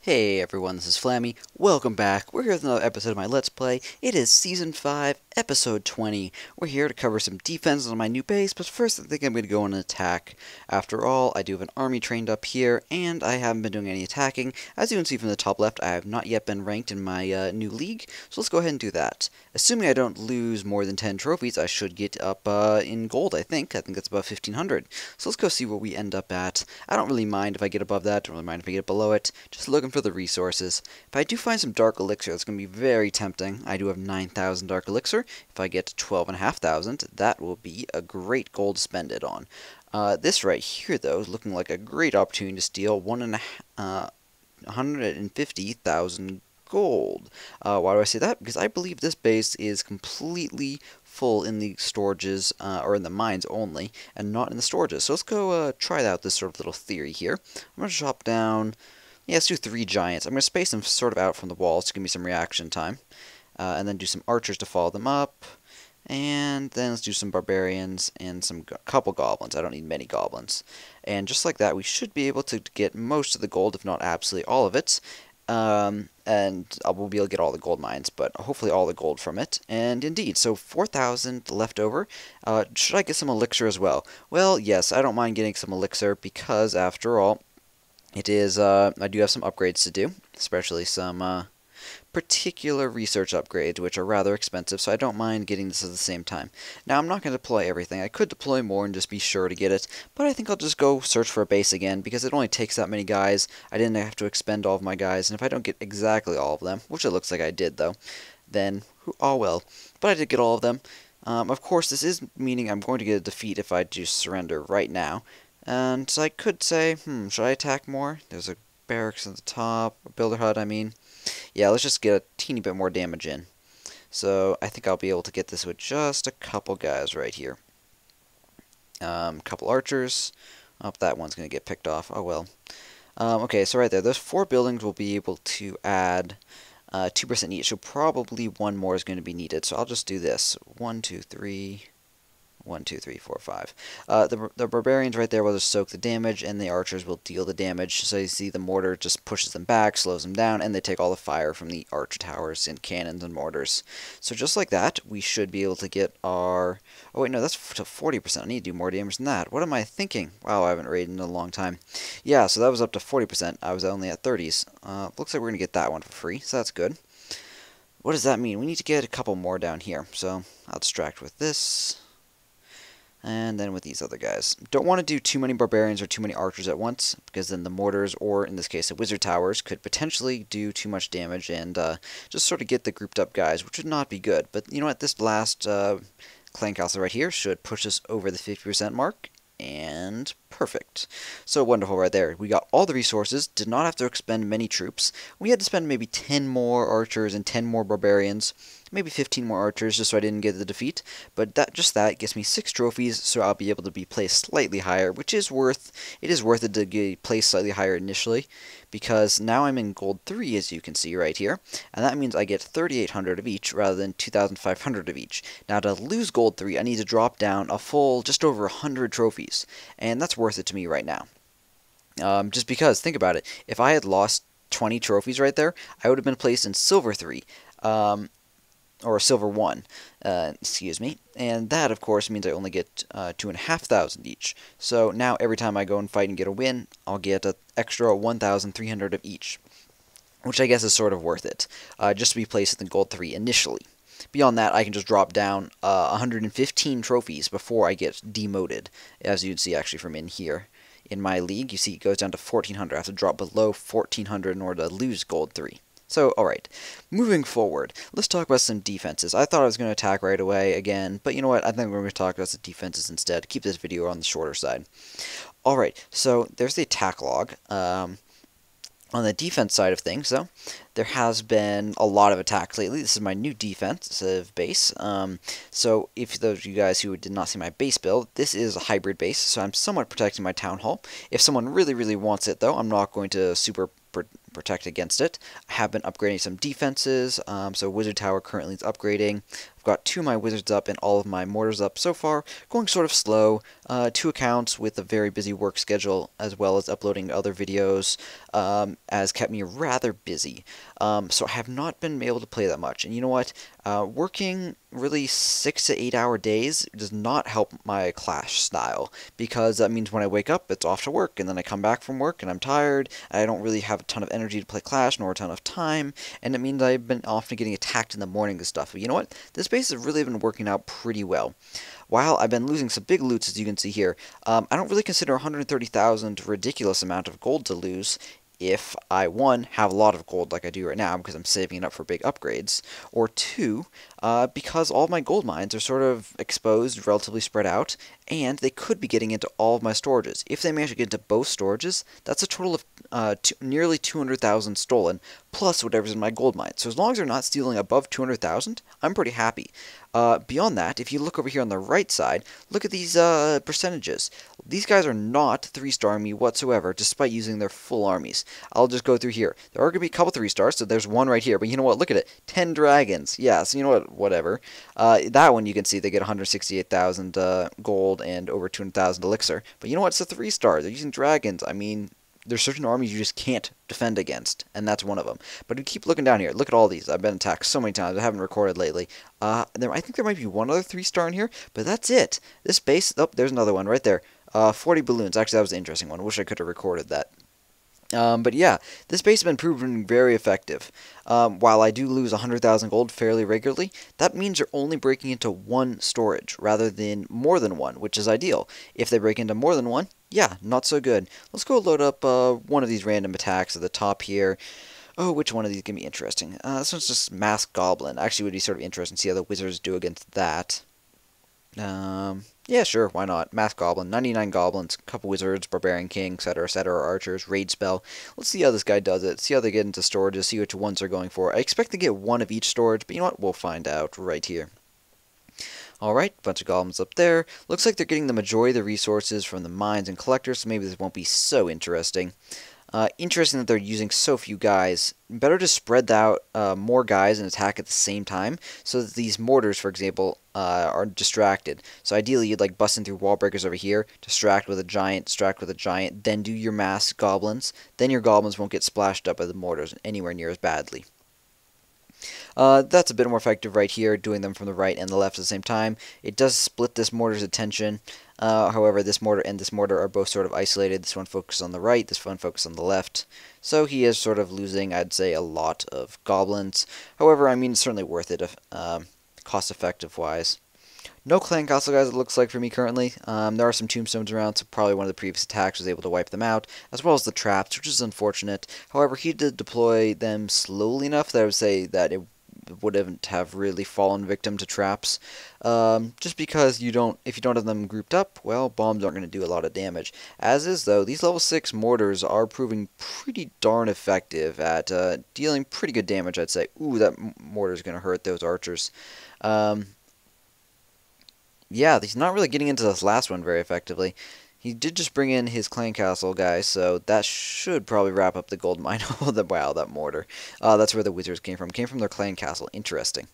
Hey everyone, this is Flammy. Welcome back. We're here with another episode of my Let's Play. It is Season 5, Episode 20. We're here to cover some defenses on my new base, but first I think I'm going to go on an attack. After all, I do have an army trained up here, and I haven't been doing any attacking. As you can see from the top left, I have not yet been ranked in my new league, so let's go ahead and do that. Assuming I don't lose more than 10 trophies, I should get up in gold, I think. I think that's about 1,500. So let's go see where we end up at. I don't really mind if I get above that, don't really mind if I get below it. Just looking for the resources. If I do find some dark elixir, that's going to be very tempting. I do have 9,000 dark elixir. If I get to 12,500, that will be a great gold to spend it on. This right here, though, is looking like a great opportunity to steal 150,000 gold. Why do I say that? Because I believe this base is completely full in the storages, or in the mines only, and not in the storages. So let's go try out this sort of little theory here. I'm going to chop down... Yeah, let's do 3 giants. I'm going to space them sort of out from the walls to give me some reaction time. And then do some archers to follow them up. And then let's do some barbarians and couple goblins. I don't need many goblins. And just like that, we should be able to get most of the gold, if not absolutely all of it. And we'll be able to get all the gold mines, but hopefully all the gold from it. And indeed, so 4,000 left over. Should I get some elixir as well? Well, yes, I don't mind getting some elixir because, after all, it is, I do have some upgrades to do, especially some particular research upgrades, which are rather expensive, so I don't mind getting this at the same time. Now, I'm not going to deploy everything. I could deploy more and just be sure to get it, but I think I'll just go search for a base again, because it only takes that many guys. I didn't have to expend all of my guys, and if I don't get exactly all of them, which it looks like I did, though, then, oh well. But I did get all of them. Of course, this is meaning I'm going to get a defeat if I do surrender right now. And so I could say, should I attack more? There's a barracks at the top, a builder hut, I mean. Yeah, let's just get a teeny bit more damage in. So I think I'll be able to get this with just a couple guys right here. Couple archers. Oh, that one's going to get picked off. Oh, well. Okay, so right there, those 4 buildings will be able to add 2% each. So probably one more is going to be needed. So I'll just do this. 1, 2, 3... 1, 2, 3, 4, 5. The barbarians right there will just soak the damage, and the archers will deal the damage. So you see the mortar just pushes them back, slows them down, and they take all the fire from the archer towers and cannons and mortars. So just like that, we should be able to get our... Oh wait, no, that's to 40%. I need to do more damage than that. What am I thinking? Wow, I haven't raided in a long time. Yeah, so that was up to 40%. I was only at 30s. Looks like we're going to get that one for free, so that's good. What does that mean? We need to get a couple more down here. So I'll distract with this. And then with these other guys. Don't want to do too many barbarians or too many archers at once, because then the mortars, or in this case the wizard towers, could potentially do too much damage and just sort of get the grouped up guys, which would not be good. But you know what, this last clan castle right here should push us over the 50% mark, and perfect. So wonderful right there. We got all the resources, did not have to expend many troops. We had to spend maybe 10 more archers and 10 more barbarians, maybe 15 more archers just so I didn't get the defeat, but that gets me 6 trophies, so I'll be able to be placed slightly higher, which is worth it to get placed slightly higher initially, because now I'm in gold 3, as you can see right here, and that means I get 3,800 of each rather than 2,500 of each. Now to lose gold 3, I need to drop down a full just over 100 trophies, and that's worth it to me right now. Just because, think about it, if I had lost 20 trophies right there, I would have been placed in silver 3. Or silver 1, excuse me, and that, of course, means I only get 2,500 each. So now every time I go and fight and get a win, I'll get an extra 1,300 of each, which I guess is sort of worth it, just to be placed in the gold 3 initially. Beyond that, I can just drop down 115 trophies before I get demoted, as you'd see actually from in here. In my league, you see it goes down to 1,400. I have to drop below 1,400 in order to lose gold 3. So, alright, moving forward, let's talk about some defenses. I thought I was going to attack right away again, but you know what, I think we're going to talk about some defenses instead. Keep this video on the shorter side. Alright, so there's the attack log. On the defense side of things, though, there has been a lot of attacks lately. This is my new defensive base. So if those of you guys who did not see my base build, this is a hybrid base, so I'm somewhat protecting my town hall. If someone really, really wants it, though, I'm not going to super protect against it. I have been upgrading some defenses, so Wizard Tower currently is upgrading. I've got 2 of my wizards up and all of my mortars up so far, going sort of slow. 2 accounts with a very busy work schedule, as well as uploading other videos, has kept me rather busy. So I have not been able to play that much. And you know what? Working really 6 to 8 hour days does not help my Clash style, because that means when I wake up, it's off to work, and then I come back from work and I'm tired, and I don't really have a ton of energy to play Clash, nor a ton of time, and it means I've been often getting attacked in the morning and stuff. But you know what? This base has really been working out pretty well. While I've been losing some big loots, as you can see here, I don't really consider 130,000 a ridiculous amount of gold to lose if I, 1, have a lot of gold like I do right now because I'm saving it up for big upgrades, or 2, because all of my gold mines are sort of exposed, relatively spread out, and they could be getting into all of my storages. If they manage to get into both storages, that's a total of nearly 200,000 stolen, plus whatever's in my gold mine. So as long as they're not stealing above 200,000, I'm pretty happy. Beyond that, if you look over here on the right side, look at these percentages. These guys are not 3-star me whatsoever, despite using their full armies. I'll just go through here. There are going to be a couple 3-stars, so there's one right here. But you know what? Look at it. 10 dragons. Yeah, so you know what? Whatever. That one you can see they get 168,000 gold and over 200,000 elixir. But you know what? It's a 3-star. They're using dragons. I mean, there's certain armies you just can't defend against, and that's one of them. But if you keep looking down here, look at all these. I've been attacked so many times. I haven't recorded lately. I think there might be one other 3-star in here, but that's it. This base, oh, there's another one right there. 40 balloons. Actually, that was an interesting one. Wish I could have recorded that. But yeah, this base has been proven very effective. While I do lose 100,000 gold fairly regularly, that means they're only breaking into 1 storage rather than more than 1, which is ideal. If they break into more than 1, yeah, not so good. Let's go load up one of these random attacks at the top here. Oh, which one of these can be interesting? This one's just Masked Goblin. Actually, would be sort of interesting to see how the wizards do against that. Yeah, sure, why not? Masked Goblin, 99 goblins, couple wizards, barbarian king, etc., archers, raid spell. Let's see how this guy does it, see how they get into storages, see which ones they're going for. I expect to get 1 of each storage, but you know what? We'll find out right here. Alright, bunch of goblins up there. Looks like they're getting the majority of the resources from the mines and collectors, so maybe this won't be so interesting. Interesting that they're using so few guys. Better to spread out more guys and attack at the same time, so that these mortars, for example, are distracted. So ideally, you'd like bust in through wall breakers over here, distract with a giant, then do your mass goblins. Then your goblins won't get splashed up by the mortars anywhere near as badly. That's a bit more effective right here, doing them from the right and the left at the same time. It does split this mortar's attention. However, this mortar and this mortar are both sort of isolated. This one focuses on the right, this one focuses on the left. So he is sort of losing, I'd say, a lot of goblins. However, I mean, it's certainly worth it, cost-effective wise. No clan castle guys, it looks like, for me currently. There are some tombstones around, so probably one of the previous attacks was able to wipe them out, as well as the traps, which is unfortunate. However, he did deploy them slowly enough that I would say that it wouldn't have really fallen victim to traps. Just because if you don't have them grouped up, well, bombs aren't going to do a lot of damage. As is, though, these level 6 mortars are proving pretty darn effective at dealing pretty good damage, I'd say. Ooh, that mortar's going to hurt those archers. Yeah, he's not really getting into this last one very effectively. He did just bring in his clan castle guy, so that should probably wrap up the gold mine. Oh, wow, that mortar. That's where the wizards came from. Came from their clan castle. Interesting.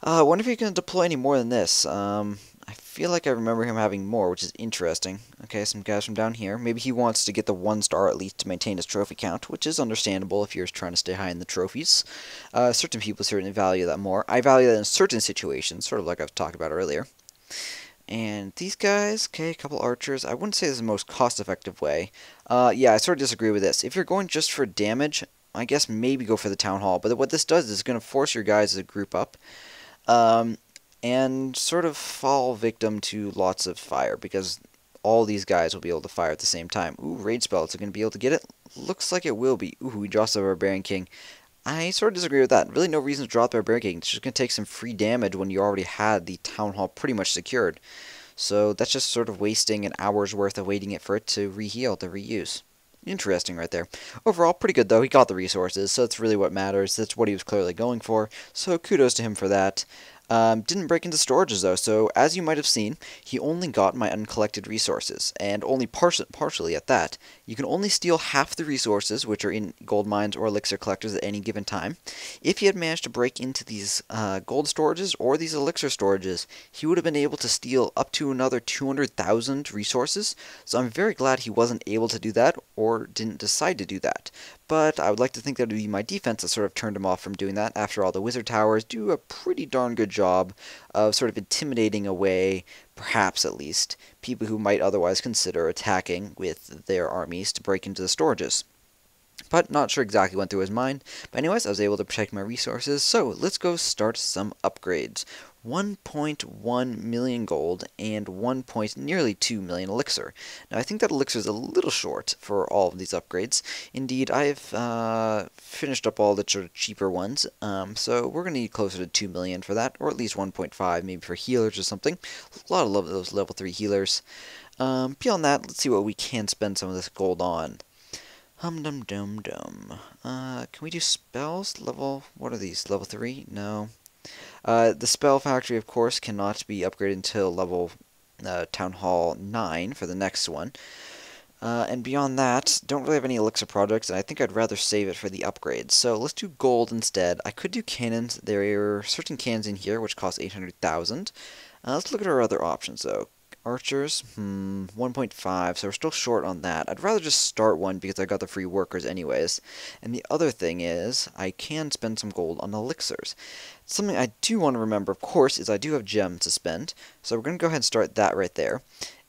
I wonder if he can deploy any more than this. I feel like I remember him having more, which is interesting. Okay, some guys from down here. Maybe he wants to get the 1-star at least to maintain his trophy count, which is understandable if you're trying to stay high in the trophies. Certain people certainly value that more. I value that in certain situations, sort of like I've talked about earlier. And these guys, okay, a couple archers. I wouldn't say this is the most cost-effective way. Yeah, I sort of disagree with this. If you're going just for damage, I guess maybe go for the town hall. But what this does is it's going to force your guys to group up. And sort of fall victim to lots of fire, because all these guys will be able to fire at the same time. Ooh, raid spell, is it going to be able to get it? Looks like it will be. Ooh, he draws the Barbarian King. I sort of disagree with that. Really no reason to draw the Barbarian King. It's just going to take some free damage when you already had the Town Hall pretty much secured. So that's just sort of wasting an hour's worth of waiting for it to reheal, to reuse. Interesting right there. Overall, pretty good though. He got the resources, so that's really what matters. That's what he was clearly going for, so kudos to him for that. Didn't break into storages though, so as you might have seen, he only got my uncollected resources, and only partially at that. You can only steal half the resources, which are in gold mines or elixir collectors at any given time. If he had managed to break into these gold storages or these elixir storages, he would have been able to steal up to another 200,000 resources, so I'm very glad he wasn't able to do that, or didn't decide to do that. But I would like to think that it would be my defense that sort of turned him off from doing that. After all, the wizard towers do a pretty darn good job of sort of intimidating away, perhaps at least, people who might otherwise consider attacking with their armies to break into the storages. But not sure exactly what went through his mind. But anyways, I was able to protect my resources, so let's go start some upgrades. 1.1 million gold and nearly 2 million elixir. Now I think that elixir is a little short for all of these upgrades. Indeed, I've finished up all the sort of cheaper ones, so we're going to need closer to 2 million for that, or at least 1.5 maybe for healers or something. A lot of those level 3 healers. Beyond that, let's see what we can spend some of this gold on. Dum. Can we do spells? What are these? Level 3? No. The spell factory, of course, cannot be upgraded until level Town Hall 9 for the next one. And beyond that, don't really have any elixir projects, and I think I'd rather save it for the upgrades. So let's do gold instead. I could do cannons. There are certain cannons in here which cost 800,000. Let's look at our other options, though. Archers, 1.5, so we're still short on that. I'd rather just start one because I got the free workers anyways. And the other thing is, I can spend some gold on elixirs. Something I do want to remember, of course, is I do have gems to spend, so we're going to go ahead and start that right there.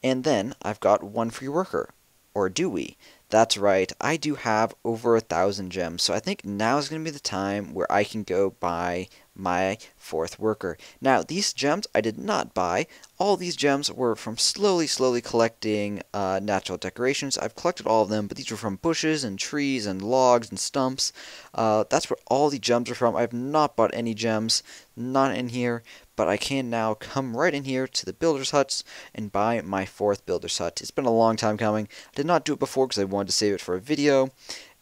And then, I've got one free worker. Or do we? That's right, I do have over 1,000 gems, so I think now is going to be the time where I can go buy my 4th worker. Now, these gems I did not buy. All these gems were from slowly collecting natural decorations. I've collected all of them, but these were from bushes and trees and logs and stumps. That's where all the gems are from. I have not bought any gems, not in here, but I can now come right in here to the builder's huts and buy my 4th builder's hut. It's been a long time coming. I did not do it before because I wanted to save it for a video,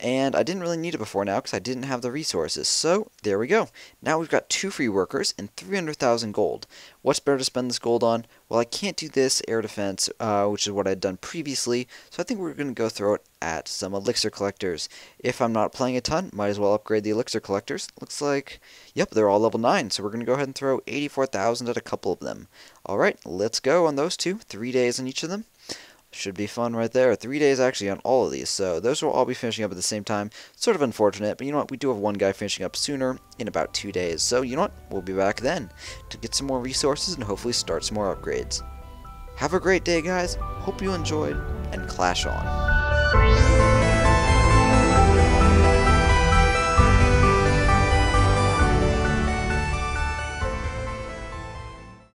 and I didn't really need it before now because I didn't have the resources. So, there we go. Now we've got 2 free workers and 300,000 gold. What's better to spend this gold on? Well, I can't do this air defense, which is what I'd done previously, so I think we're going to go throw it at some elixir collectors. If I'm not playing a ton, might as well upgrade the elixir collectors. Looks like, yep, they're all level 9, so we're going to go ahead and throw 84,000 at a couple of them. Alright, let's go on those 2. 3 days on each of them. Should be fun right there. 3 days actually on all of these, so those will all be finishing up at the same time. Sort of unfortunate, but you know what? We do have one guy finishing up sooner, in about 2 days. So you know what? We'll be back then to get some more resources and hopefully start some more upgrades. Have a great day, guys. Hope you enjoyed, and clash on.